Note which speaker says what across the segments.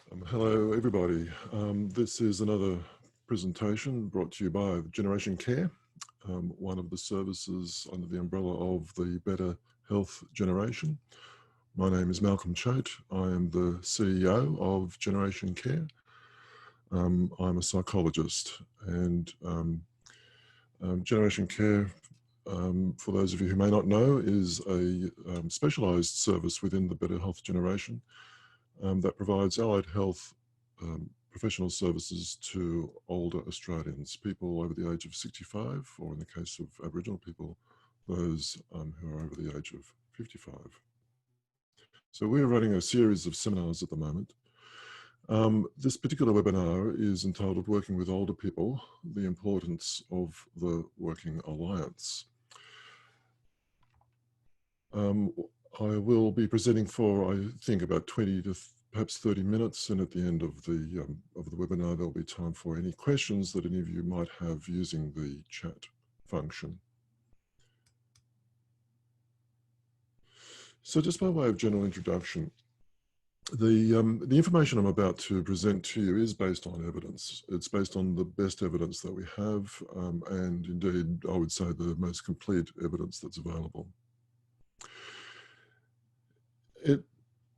Speaker 1: Hello, everybody. This is another presentation brought to you by Generation Care, one of the services under the umbrella of the Better Health Generation. My name is Malcolm Choate. I am the CEO of Generation Care. I'm a psychologist, and Generation Care, for those of you who may not know, is a specialised service within the Better Health Generation that provides allied health professional services to older Australians, people over the age of 65, or in the case of Aboriginal people, those who are over the age of 55. So we're running a series of seminars at the moment. This particular webinar is entitled Working with Older People, the Importance of the Working Alliance. I will be presenting for, I think, about 20 to perhaps 30 minutes, and at the end of the webinar, there'll be time for any questions that any of you might have using the chat function. So just by way of general introduction, the information I'm about to present to you is based on evidence. It's based on the best evidence that we have, and indeed, I would say the most complete evidence that's available. It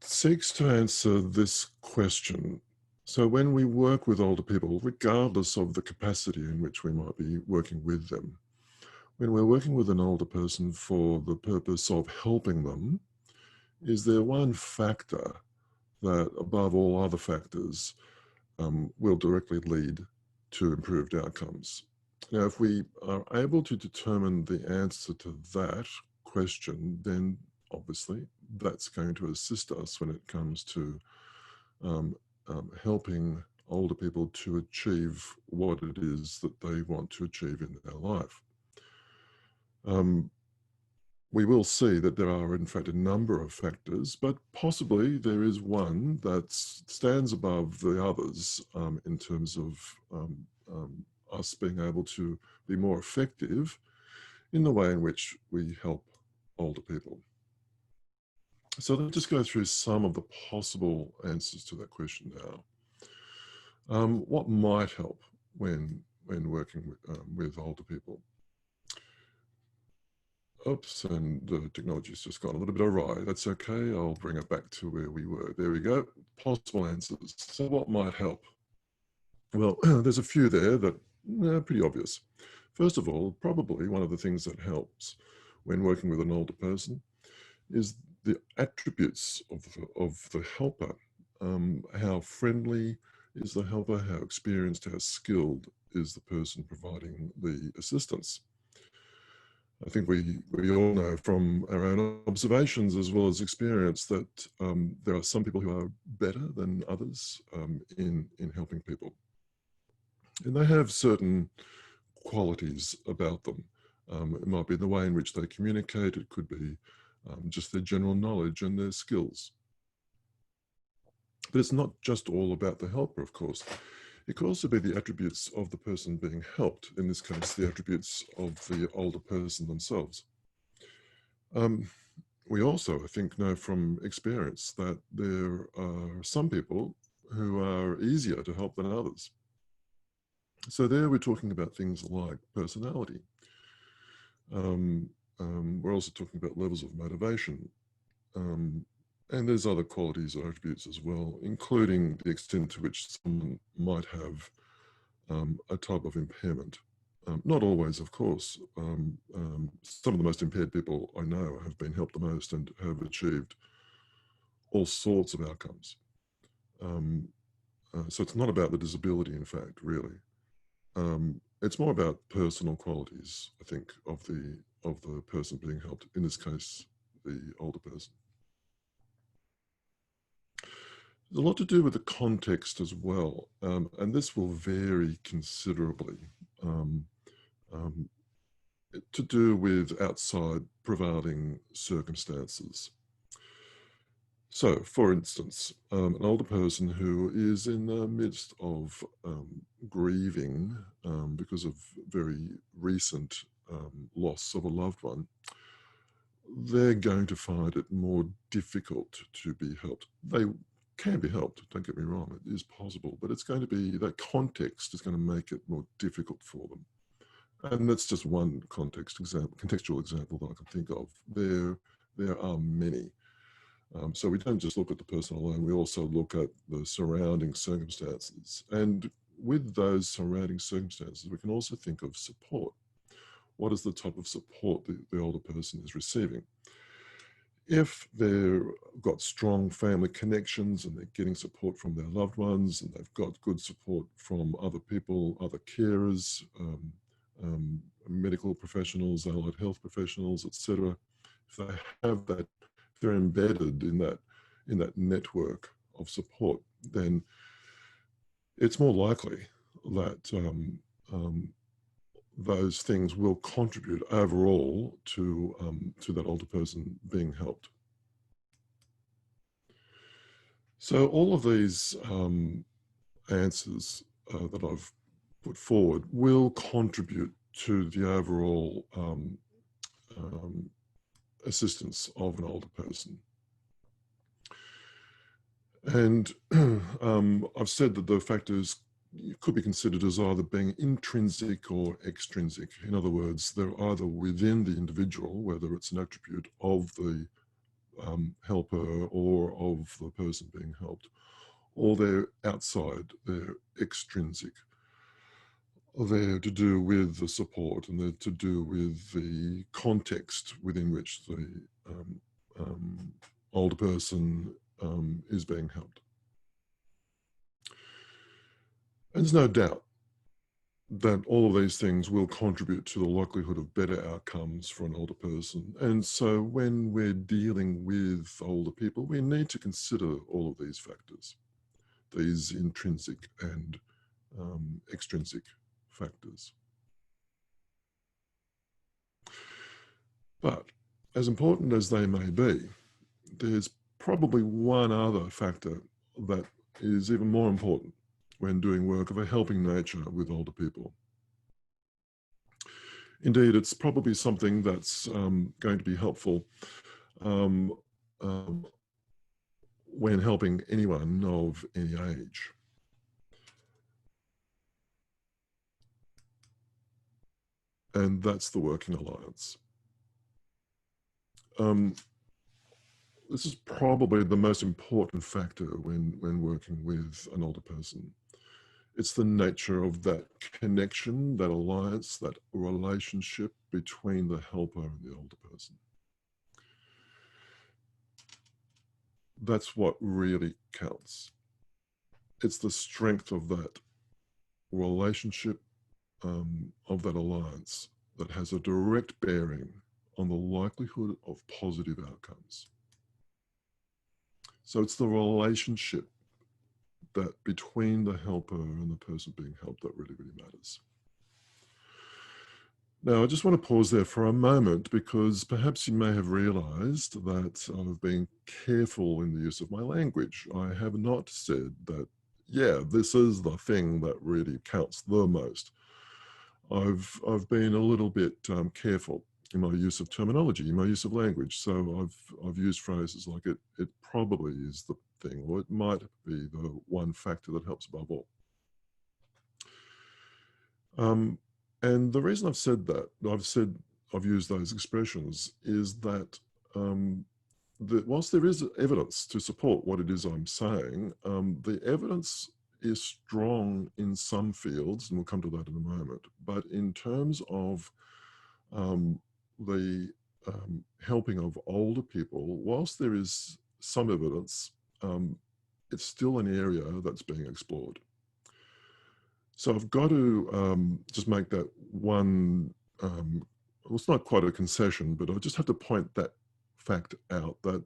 Speaker 1: seeks to answer this question. So when we work with older people, regardless of the capacity in which we might be working with them, when we're working with an older person for the purpose of helping them, is there one factor that, above all other factors, will directly lead to improved outcomes? Now, if we are able to determine the answer to that question, then obviously that's going to assist us when it comes to helping older people to achieve what it is that they want to achieve in their life. We will see that there are, in fact, a number of factors, but possibly there is one that stands above the others in terms of us being able to be more effective in the way in which we help older people. So let's just go through some of the possible answers to that question now. What might help when working with older people? Oops, and the technology's just gone a little bit awry. That's okay. I'll bring it back to where we were. There we go. Possible answers. So what might help? Well, there's a few there that are pretty obvious. First of all, probably one of the things that helps when working with an older person is the attributes of the helper. How friendly is the helper? How experienced, how skilled is the person providing the assistance? I think we all know from our own observations as well as experience that there are some people who are better than others in helping people. And they have certain qualities about them. It might be the way in which they communicate. It could be just their general knowledge and their skills. But it's not just all about the helper, of course. It could also be the attributes of the person being helped, in this case, the attributes of the older person themselves. We also, I think, know from experience that there are some people who are easier to help than others. So there we're talking about things like personality. We're also talking about levels of motivation. And there's other qualities or attributes as well, including the extent to which someone might have a type of impairment. Not always, of course. Some of the most impaired people I know have been helped the most and have achieved all sorts of outcomes. So it's not about the disability, in fact, really. It's more about personal qualities, I think, of the person being helped, in this case, the older person. There's a lot to do with the context as well, and this will vary considerably. To do with outside prevailing circumstances. So, for instance, an older person who is in the midst of grieving because of very recent loss of a loved one, they're going to find it more difficult to be helped. They can be helped, don't get me wrong, it is possible, but it's going to be, that context is going to make it more difficult for them. And that's just one contextual example that I can think of. There are many. So we don't just look at the person alone, we also look at the surrounding circumstances. And with those surrounding circumstances, we can also think of support. What is the type of support the older person is receiving? If they've got strong family connections and they're getting support from their loved ones, and they've got good support from other people, other carers, medical professionals, allied health professionals, etc. If they have that, if they're embedded in that network of support, then it's more likely that those things will contribute overall to that older person being helped. So all of these answers that I've put forward will contribute to the overall assistance of an older person. And I've said that the factors could be considered as either being intrinsic or extrinsic. In other words, they're either within the individual, whether it's an attribute of the helper or of the person being helped, or they're outside, they're extrinsic. They're to do with the support, and they're to do with the context within which the older person is being helped. And there's no doubt that all of these things will contribute to the likelihood of better outcomes for an older person. And so when we're dealing with older people, we need to consider all of these factors, these intrinsic and extrinsic factors. But as important as they may be, there's probably one other factor that is even more important when doing work of a helping nature with older people. Indeed, it's probably something that's going to be helpful when helping anyone of any age. And that's the working alliance. This is probably the most important factor when working with an older person. It's the nature of that connection, that alliance, that relationship between the helper and the older person. That's what really counts. It's the strength of that relationship, of that alliance, that has a direct bearing on the likelihood of positive outcomes. So it's the relationship that between the helper and the person being helped that really, really matters. Now, I just want to pause there for a moment, because perhaps you may have realized that I've been careful in the use of my language. I have not said that, yeah, this is the thing that really counts the most. I've been a little bit careful in my use of terminology, in my use of language. So I've used phrases like it probably is the thing, or it might be the one factor that helps above all. And the reason I've said that, I've used those expressions, is that whilst there is evidence to support what it is I'm saying, the evidence is strong in some fields, and we'll come to that in a moment. But in terms of the helping of older people, whilst there is some evidence, it's still an area that's being explored. So I've got to just make that one, well, it's not quite a concession, but I just have to point that fact out, that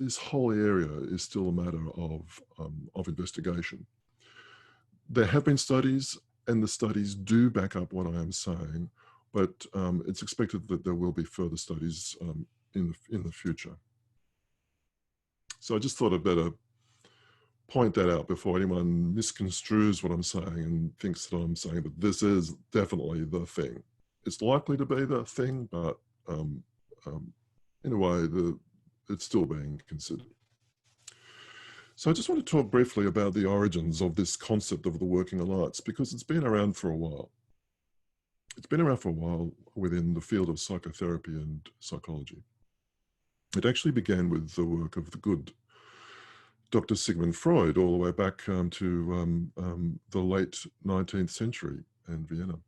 Speaker 1: this whole area is still a matter of investigation. There have been studies, and the studies do back up what I am saying, but it's expected that there will be further studies in the future. So I just thought I'd better point that out before anyone misconstrues what I'm saying and thinks that I'm saying that this is definitely the thing. It's likely to be the thing, but in a way, it's still being considered. So I just want to talk briefly about the origins of this concept of the working alliance, because it's been around for a while. It's been around for a while within the field of psychotherapy and psychology. It actually began with the work of the good Dr. Sigmund Freud, all the way back to the late 19th century in Vienna.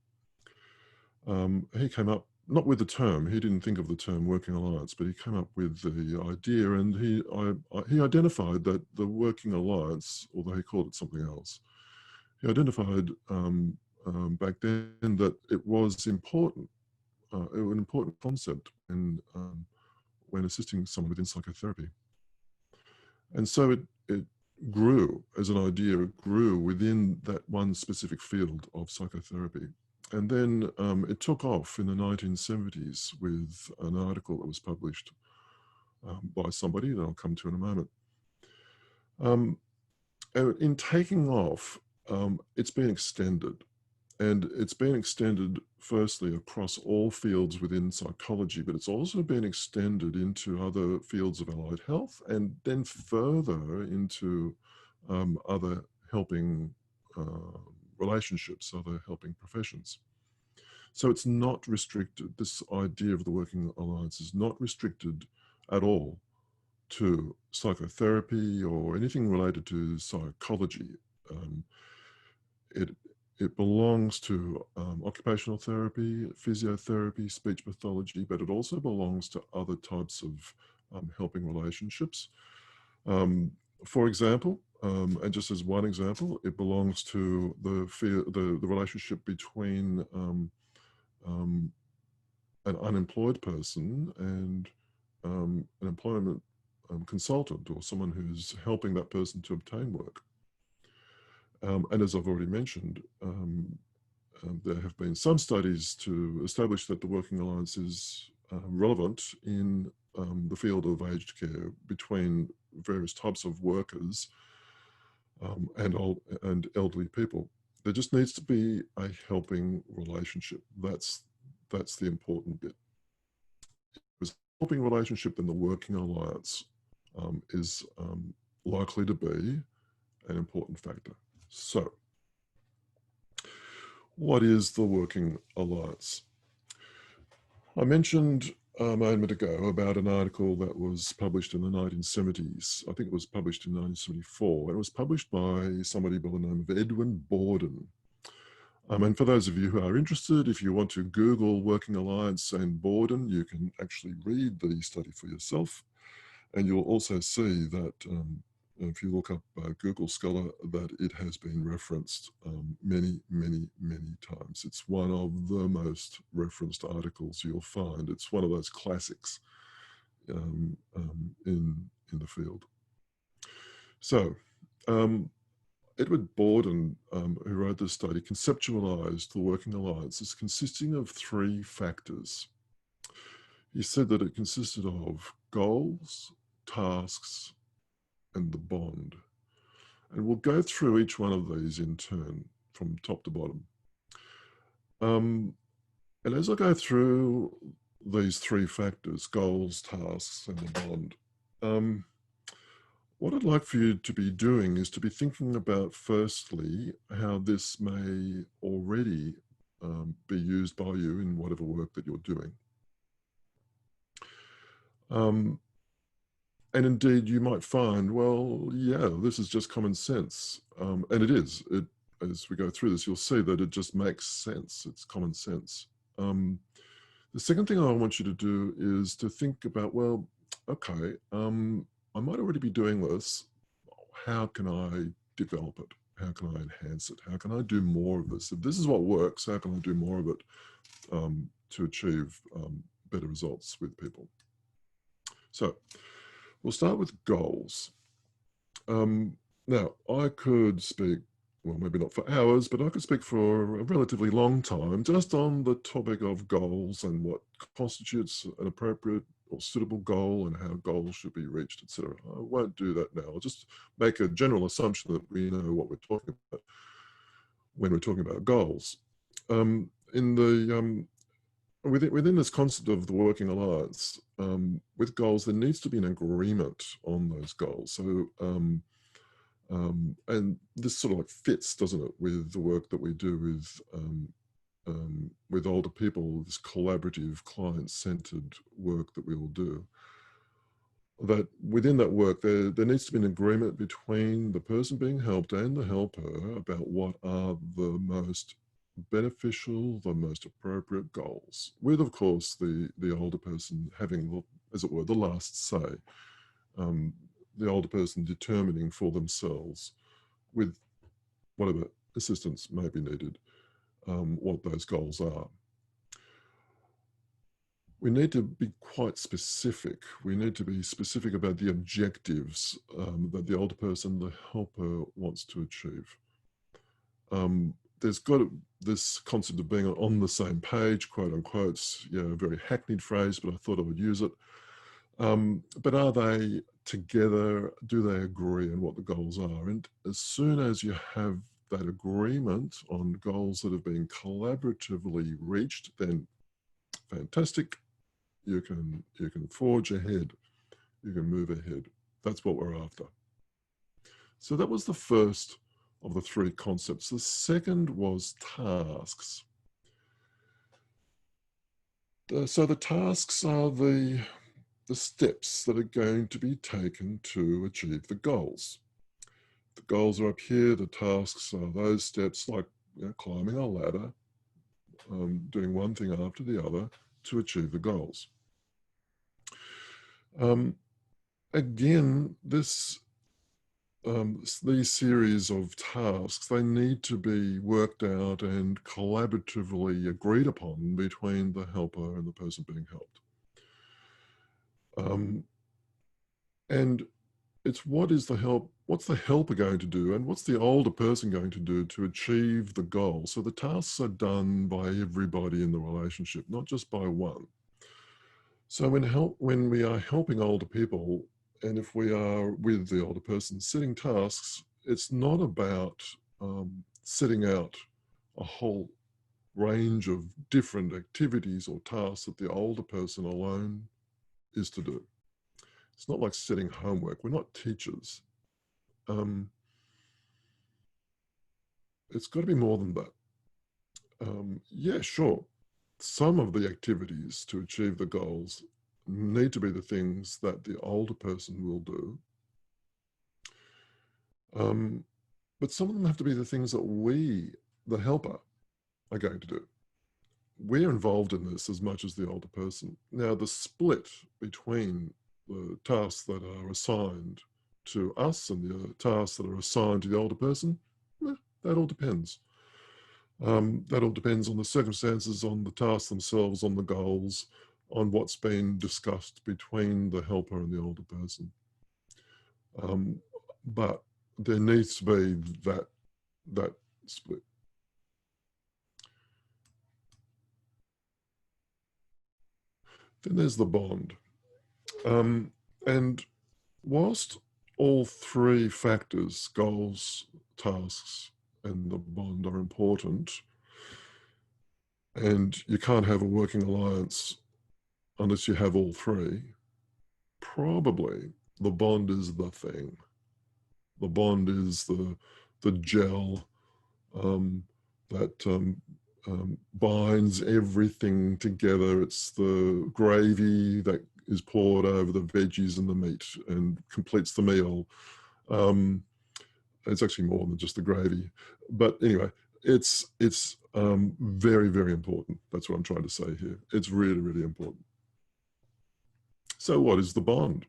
Speaker 1: He came up, not with the term, he didn't think of the term working alliance, but he came up with the idea, and he identified that the working alliance, although he called it something else, he identified back then that it was important, an important concept when assisting someone within psychotherapy. And so it grew as an idea, it grew within that one specific field of psychotherapy. And then it took off in the 1970s with an article that was published by somebody that I'll come to in a moment. In taking off, it's been extended. And it's been extended firstly across all fields within psychology, but it's also been extended into other fields of allied health, and then further into other helping relationships, other helping professions. So it's not restricted. This idea of the working alliance is not restricted at all to psychotherapy or anything related to psychology. It belongs to occupational therapy, physiotherapy, speech pathology, but it also belongs to other types of helping relationships. For example, and just as one example, it belongs to the relationship between an unemployed person and an employment consultant, or someone who's helping that person to obtain work. And as I've already mentioned, there have been some studies to establish that the working alliance is relevant in the field of aged care between various types of workers and elderly people. There just needs to be a helping relationship. That's the important bit. If it's a helping relationship, then the working alliance is likely to be an important factor. So, what is the working alliance? I mentioned a moment ago about an article that was published in the 1970s. I think it was published in 1974. It was published by somebody by the name of Edwin Borden. And for those of you who are interested, if you want to Google Working Alliance and Borden, you can actually read the study for yourself. And you'll also see that if you look up Google Scholar, that it has been referenced many, many, many times. It's one of the most referenced articles you'll find. It's one of those classics in the field. So Edward Borden, who wrote this study, conceptualized the working alliance as consisting of three factors. He said that it consisted of goals, tasks, and the bond. And we'll go through each one of these in turn from top to bottom. And as I go through these three factors, goals, tasks, and the bond, what I'd like for you to be doing is to be thinking about, firstly, how this may already be used by you in whatever work that you're doing. And indeed, you might find, well, yeah, this is just common sense. And it is. As we go through this, you'll see that it just makes sense. It's common sense. The second thing I want you to do is to think about, well, okay, I might already be doing this. How can I develop it? How can I enhance it? How can I do more of this? If this is what works, how can I do more of it to achieve better results with people? So we'll start with goals. Now, I could speak, well, maybe not for hours, but I could speak for a relatively long time just on the topic of goals and what constitutes an appropriate or suitable goal and how goals should be reached, etc. I won't do that now. I'll just make a general assumption that we know what we're talking about when we're talking about goals. Within this concept of the working alliance, with goals, there needs to be an agreement on those goals. So And this sort of like fits, doesn't it, with the work that we do with older people, this collaborative, client-centered work that we all do. That within that work, there needs to be an agreement between the person being helped and the helper about what are the most beneficial, the most appropriate goals, with, of course, the older person having, as it were, the last say. The older person determining for themselves, with whatever assistance may be needed, what those goals are. We need to be quite specific. We need to be specific about the objectives that the older person, the helper, wants to achieve. There's got this concept of being on the same page, quote unquote, a very hackneyed phrase, but I thought I would use it. But are they together? Do they agree on what the goals are? And as soon as you have that agreement on goals that have been collaboratively reached, then fantastic. You can forge ahead. You can move ahead. That's what we're after. So that was the first of the three concepts. The second was tasks. So the tasks are the steps that are going to be taken to achieve the goals. The goals are up here. The tasks are those steps, like climbing a ladder, doing one thing after the other to achieve the goals. Again, these series of tasks, they need to be worked out and collaboratively agreed upon between the helper and the person being helped. And it's what's the helper going to do, and what's the older person going to do to achieve the goal. So the tasks are done by everybody in the relationship, not just by one. So when we are helping older people, and if we are with the older person setting tasks, it's not about setting out a whole range of different activities or tasks that the older person alone is to do. It's not like setting homework. We're not teachers. It's got to be more than that. Yeah, sure. Some of the activities to achieve the goals need to be the things that the older person will do. But some of them have to be the things that we, the helper, are going to do. We're involved in this as much as the older person. Now, the split between the tasks that are assigned to us and the tasks that are assigned to the older person, that all depends. That all depends on the circumstances, on the tasks themselves, on the goals, on what's been discussed between the helper and the older person. But there needs to be that split. Then there's the bond. And whilst all three factors, goals, tasks, and the bond are important, and you can't have a working alliance unless you have all three, probably the bond is the thing. The bond is the gel that binds everything together. It's the gravy that is poured over the veggies and the meat and completes the meal. It's actually more than just the gravy. But anyway, it's very, very important. That's what I'm trying to say here. It's really, really important. So what is the bond?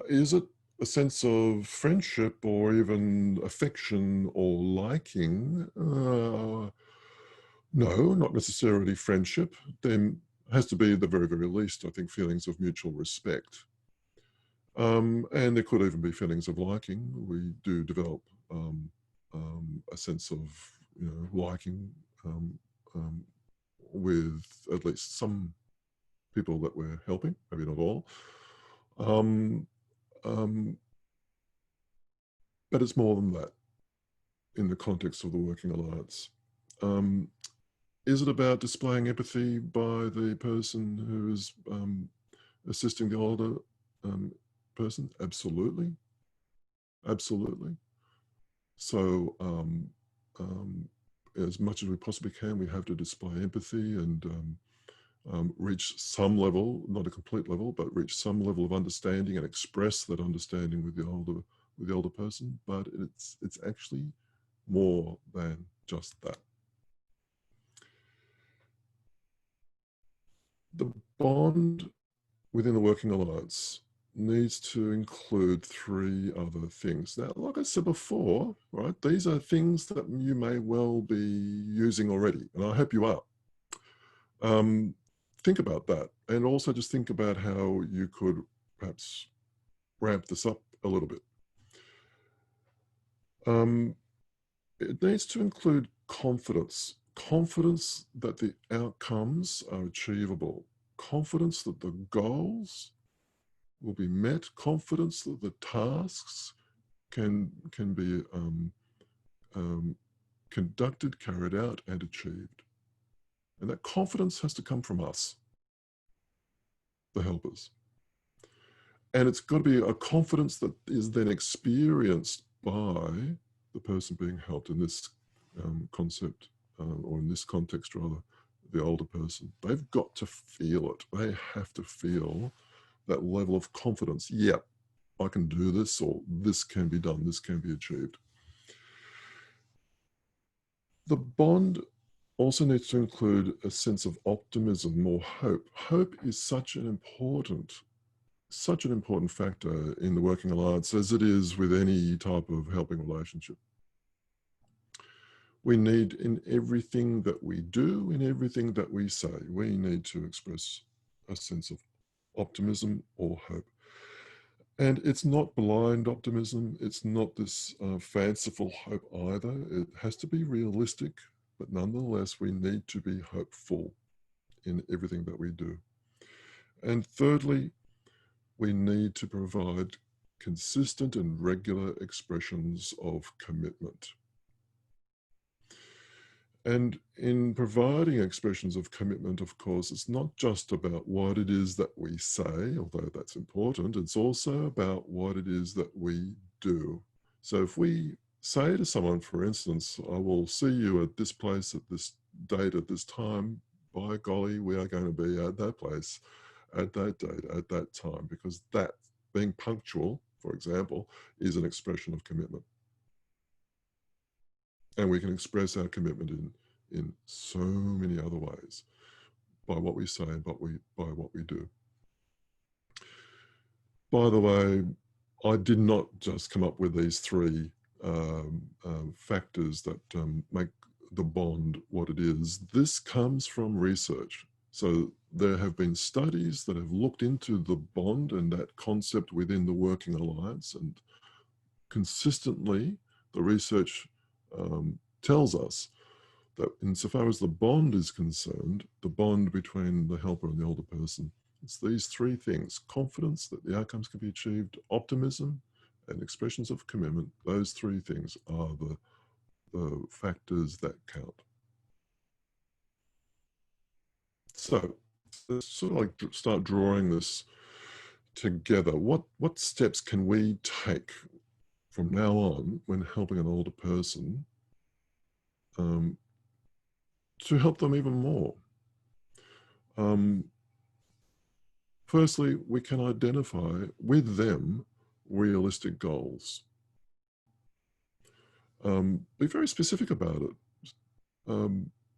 Speaker 1: Is it a sense of friendship or even affection or liking? No, not necessarily friendship. There has to be, at the very, very least, I think, feelings of mutual respect. And there could even be feelings of liking. We do develop a sense of, liking with at least some people that we're helping, maybe not all. But it's more than that in the context of the working alliance. Is it about displaying empathy by the person who is assisting the older person? Absolutely. Absolutely. So as much as we possibly can, we have to display empathy and reach some level, not a complete level, but reach some level of understanding and express that understanding with the older person. But it's actually more than just that. The bond within the working alliance needs to include three other things. Now, like I said before, right, these are things that you may well be using already, and I hope you are. Think about that, and also just think about how you could perhaps ramp this up a little bit. It needs to include confidence. Confidence that the outcomes are achievable. Confidence that the goals will be met. Confidence that the tasks can be conducted, carried out, and achieved. And that confidence has to come from us, the helpers. And it's got to be a confidence that is then experienced by the person being helped in this concept, or in this context rather, the older person. They've got to feel it. They have to feel that level of confidence. Yep, I can do this, or this can be done, this can be achieved. The bond also needs to include a sense of optimism or hope. Hope is such an important factor in the working alliance, as it is with any type of helping relationship. We need, in everything that we do, in everything that we say, we need to express a sense of optimism or hope. And it's not blind optimism. It's not this fanciful hope either. It has to be realistic, but nonetheless, we need to be hopeful in everything that we do. And thirdly, we need to provide consistent and regular expressions of commitment. And in providing expressions of commitment, of course, it's not just about what it is that we say, although that's important, it's also about what it is that we do. So if we say to someone, for instance, I will see you at this place at this date at this time, by golly, we are going to be at that place at that date at that time, because that, being punctual, for example, is an expression of commitment. And we can express our commitment in so many other ways, by what we say and by what we do. By the way, I did not just come up with these three factors that make the bond what it is. This comes from research. So there have been studies that have looked into the bond and that concept within the working alliance, and consistently the research tells us that insofar as the bond is concerned, the bond between the helper and the older person, it's these three things: confidence that the outcomes can be achieved, optimism, and expressions of commitment. Those three things are the factors that count. So let's sort of like start drawing this together. What steps can we take from now on when helping an older person to help them even more? Firstly, we can identify with them realistic goals. Be very specific about it.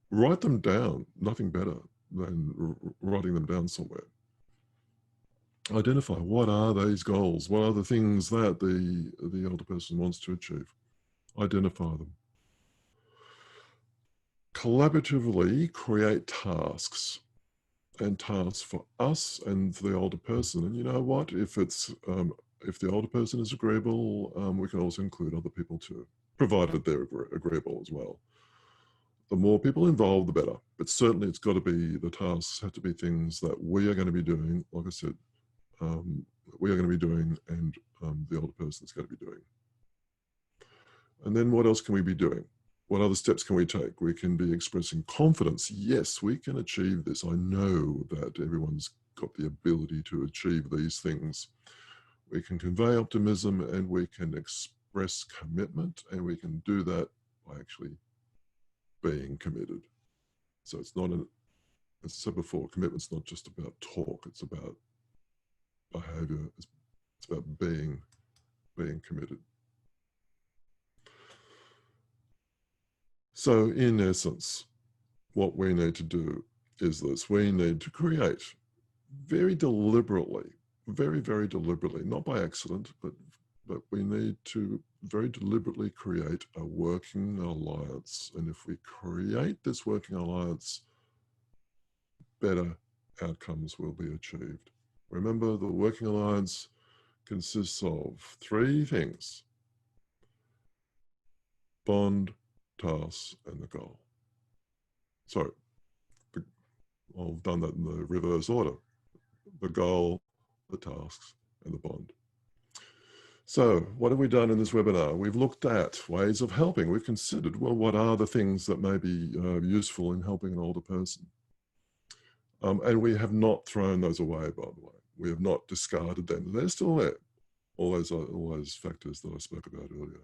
Speaker 1: Write them down. Nothing better than writing them down somewhere. Identify what are these goals? What are the things that the older person wants to achieve? Identify them. Collaboratively create tasks, and tasks for us and for the older person. And you know what? If the older person is agreeable, we can also include other people too, provided they're agreeable as well. The more people involved, the better. But certainly it's got to be, the tasks have to be things that we are going to be doing, like I said, we are going to be doing, and the older person is going to be doing. And then what else can we be doing? What other steps can we take? We can be expressing confidence. Yes, we can achieve this. I know that everyone's got the ability to achieve these things. We can convey optimism, and we can express commitment, and we can do that by actually being committed. So it's not, as I said before, commitment's not just about talk, it's about behavior, it's about being committed. So in essence, what we need to do is this: we need to create very deliberately, very deliberately, not by accident, but we need to very deliberately create a working alliance. And if we create this working alliance, better outcomes will be achieved. Remember, the working alliance consists of three things: bond, task, and the goal. So I've done that in the reverse order: the goal, the tasks, and the bond. So what have we done in this webinar? We've looked at ways of helping. We've considered, well, what are the things that may be useful in helping an older person? And we have not thrown those away, by the way. We have not discarded them. They're still there, all those factors that I spoke about earlier.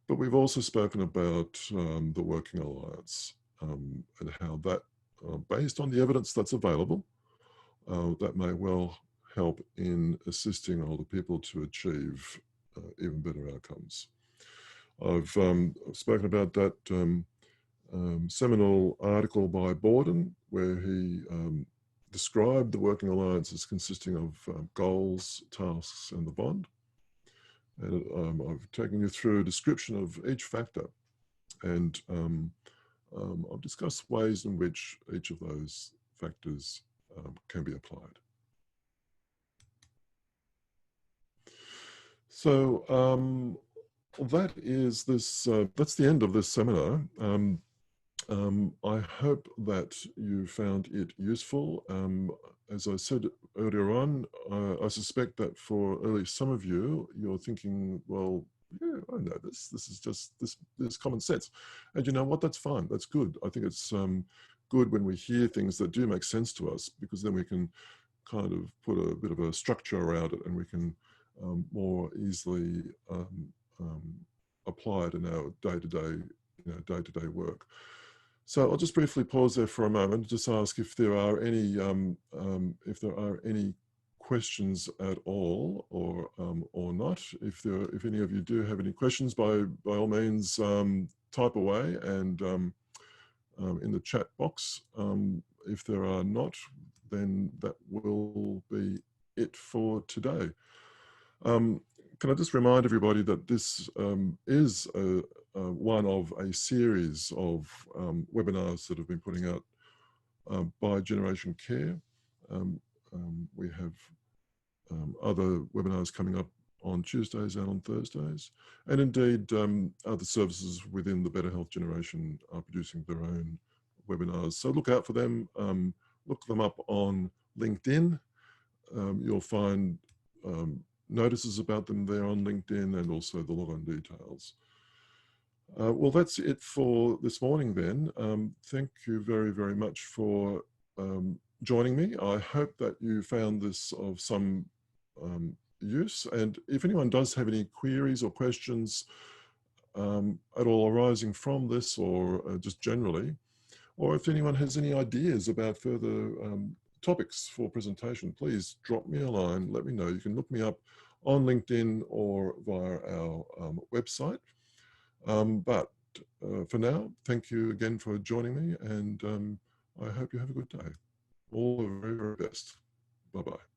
Speaker 1: But we've also spoken about the working alliance and how that, based on the evidence that's available, that may well help in assisting older people to achieve even better outcomes. I've spoken about that seminal article by Borden, where he described the working alliance as consisting of goals, tasks, and the bond. And I've taken you through a description of each factor, and I've discussed ways in which each of those factors can be applied. So that is this. That's the end of this seminar. I hope that you found it useful. As I said earlier on, I suspect that for at least some of you, you're thinking, well, yeah, I know this. This is just this common sense. And you know what? That's fine. That's good. I think it's good when we hear things that do make sense to us, because then we can kind of put a bit of a structure around it, and we can more easily apply it in our day-to-day work. So I'll just briefly pause there for a moment and just ask if there are any questions at all, or not. If any of you do have any questions, by all means type away and in the chat box. If there are not, then that will be it for today. Can I just remind everybody that this is one of a series of webinars that have been putting out by Generation Care. We have other webinars coming up on Tuesdays and on Thursdays. And indeed, other services within the Better Health Generation are producing their own webinars. So look out for them. Look them up on LinkedIn. You'll find notices about them there on LinkedIn, and also the login details. Well, that's it for this morning then. Thank you very much for joining me. I hope that you found this of some use. And if anyone does have any queries or questions at all arising from this, or just generally, or if anyone has any ideas about further topics for presentation, please drop me a line, let me know. You can look me up on LinkedIn or via our website. But for now, thank you again for joining me, and I hope you have a good day. All the very best. Bye-bye.